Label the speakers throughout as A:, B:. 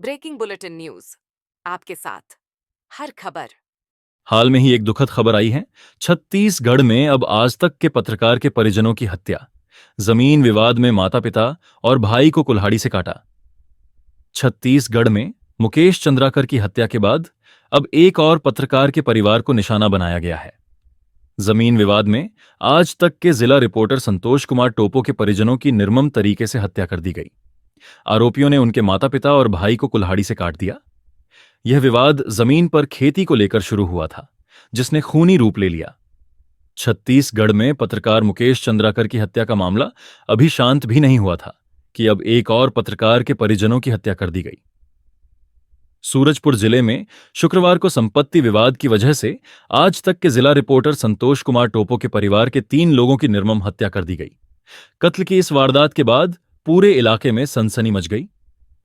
A: Breaking bulletin news आपके साथ हर खबर।
B: हाल में ही एक दुखद खबर आई है। छत्तीसगढ़ में अब आज तक के पत्रकार के परिजनों की हत्या। जमीन विवाद में माता पिता और भाई को कुल्हाड़ी से काटा। छत्तीसगढ़ में मुकेश चंद्राकर की हत्या के बाद अब एक और पत्रकार के परिवार को निशाना बनाया गया है। जमीन विवाद में आज तक के जिला रिपोर्टर संतोष कुमार टोपो के परिजनों की निर्मम तरीके से हत्या कर दी गई। आरोपियों ने उनके माता पिता और भाई को कुल्हाड़ी से काट दिया। यह विवाद जमीन पर खेती को लेकर शुरू हुआ था, जिसने खूनी रूप ले लिया। छत्तीसगढ़ में पत्रकार मुकेश चंद्राकर की हत्या का मामला अभी शांत भी नहीं हुआ था कि अब एक और पत्रकार के परिजनों की हत्या कर दी गई। सूरजपुर जिले में शुक्रवार को संपत्ति विवाद की वजह से आज तक के जिला रिपोर्टर संतोष कुमार टोपो के परिवार के 3 लोगों की निर्मम हत्या कर दी गई। कत्ल की इस वारदात के बाद पूरे इलाके में सनसनी मच गई।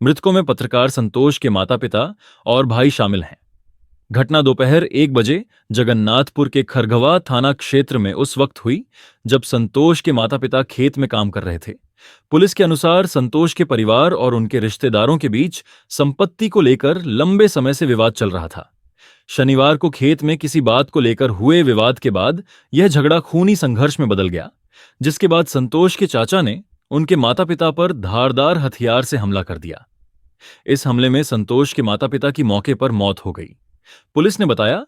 B: मृतकों में पत्रकार संतोष के माता पिता और भाई शामिल हैं। घटना दोपहर 1 बजे जगन्नाथपुर के खरगवा थाना क्षेत्र में उस वक्त हुई जब संतोष के माता पिता खेत में काम कर रहे थे। पुलिस के अनुसार संतोष के परिवार और उनके रिश्तेदारों के बीच संपत्ति को लेकर लंबे समय से विवाद चल रहा था। शनिवार को खेत में किसी बात को लेकर हुए विवाद के बाद यह झगड़ा खूनी संघर्ष में बदल गया, जिसके बाद संतोष के चाचा ने उनके माता पिता पर धारदार हथियार से हमला कर दिया। इस हमले में संतोष के माता पिता की मौके पर मौत हो गई। पुलिस ने बताया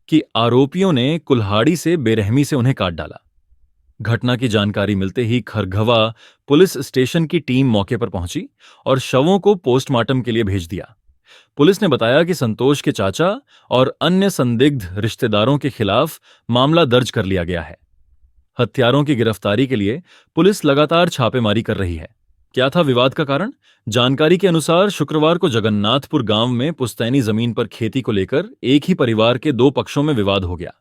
B: कि आरोपियों ने कुल्हाड़ी से बेरहमी से उन्हें काट डाला। घटना की जानकारी मिलते ही खरगवा पुलिस स्टेशन की टीम मौके पर पहुंची और शवों को पोस्टमार्टम के लिए भेज दिया। पुलिस ने बताया कि संतोष के चाचा और अन्य संदिग्ध रिश्तेदारों के खिलाफ मामला दर्ज कर लिया गया है। हत्यारों की गिरफ्तारी के लिए पुलिस लगातार छापेमारी कर रही है। क्या था विवाद का कारण? जानकारी के अनुसार शुक्रवार को जगन्नाथपुर गांव में पुश्तैनी जमीन पर खेती को लेकर एक ही परिवार के 2 पक्षों में विवाद हो गया।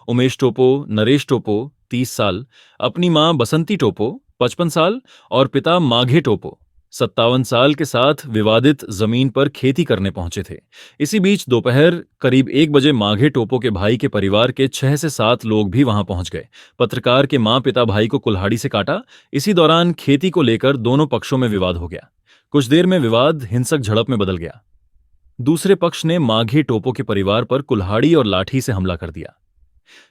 B: उमेश टोपो, नरेश टोपो 30 साल, अपनी मां बसंती टोपो 55 साल और पिता माघे टोपो 57 साल के साथ विवादित जमीन पर खेती करने पहुंचे थे। इसी बीच दोपहर करीब 1 बजे माघे टोपो के भाई के परिवार के 6 से 7 लोग भी वहां पहुंच गए। पत्रकार के मां पिता भाई को कुल्हाड़ी से काटा। इसी दौरान खेती को लेकर दोनों पक्षों में विवाद हो गया। कुछ देर में विवाद हिंसक झड़प में बदल गया। दूसरे पक्ष ने माघे टोपो के परिवार पर कुल्हाड़ी और लाठी से हमला कर दिया।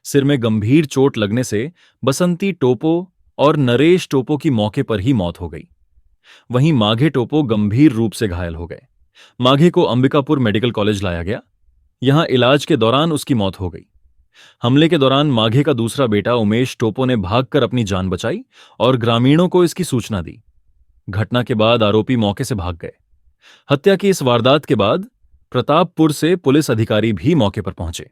B: सिर में गंभीर चोट लगने से बसंती टोपो और नरेश टोपो की मौके पर ही मौत हो गई। वहीं माघे टोपो गंभीर रूप से घायल हो गए। माघे को अंबिकापुर मेडिकल कॉलेज लाया गया। यहां इलाज के दौरान उसकी मौत हो गई। हमले के दौरान माघे का दूसरा बेटा उमेश टोपो ने भागकर अपनी जान बचाई और ग्रामीणों को इसकी सूचना दी। घटना के बाद आरोपी मौके से भाग गए। हत्या की इस वारदात के बाद प्रतापपुर से पुलिस अधिकारी भी मौके पर पहुंचे।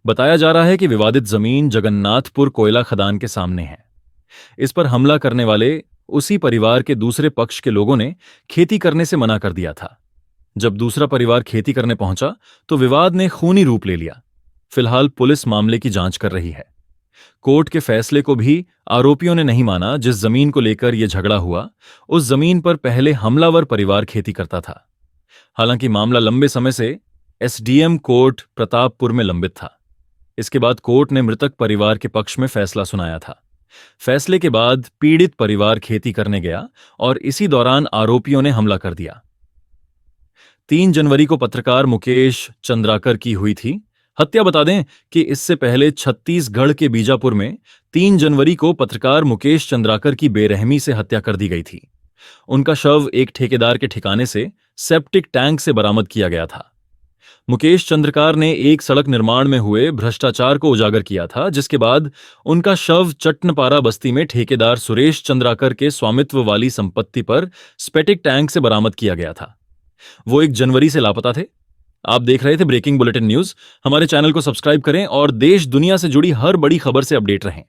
B: बताया जा रहा है कि विवादित जमीन जगन्नाथपुर कोयला खदान के सामने है। इस पर हमला करने वाले उसी परिवार के दूसरे पक्ष के लोगों ने खेती करने से मना कर दिया था। जब दूसरा परिवार खेती करने पहुंचा तो विवाद ने खूनी रूप ले लिया। फिलहाल पुलिस मामले की जांच कर रही है। कोर्ट के फैसले को भी आरोपियों ने नहीं माना। जिस जमीन को लेकर यह झगड़ा हुआ, उस जमीन पर पहले हमलावर परिवार खेती करता था। हालांकि मामला लंबे समय से एसडीएम कोर्ट प्रतापपुर में लंबित था। इसके बाद कोर्ट ने मृतक परिवार के पक्ष में फैसला सुनाया था। फैसले के बाद पीड़ित परिवार खेती करने गया और इसी दौरान आरोपियों ने हमला कर दिया। 3 जनवरी को पत्रकार मुकेश चंद्राकर की हुई थी हत्या। बता दें कि इससे पहले छत्तीसगढ़ के बीजापुर में 3 जनवरी को पत्रकार मुकेश चंद्राकर की बेरहमी से हत्या कर दी गई थी। उनका शव एक ठेकेदार के ठिकाने से सेप्टिक टैंक से बरामद किया गया था। मुकेश चंद्रकार ने एक सड़क निर्माण में हुए भ्रष्टाचार को उजागर किया था, जिसके बाद उनका शव चट्टनपारा बस्ती में ठेकेदार सुरेश चंद्राकर के स्वामित्व वाली संपत्ति पर स्पेटिक टैंक से बरामद किया गया था। वो 1 जनवरी से लापता थे। आप देख रहे थे ब्रेकिंग बुलेटिन न्यूज। हमारे चैनल को सब्सक्राइब करें और देश दुनिया से जुड़ी हर बड़ी खबर से अपडेट रहें।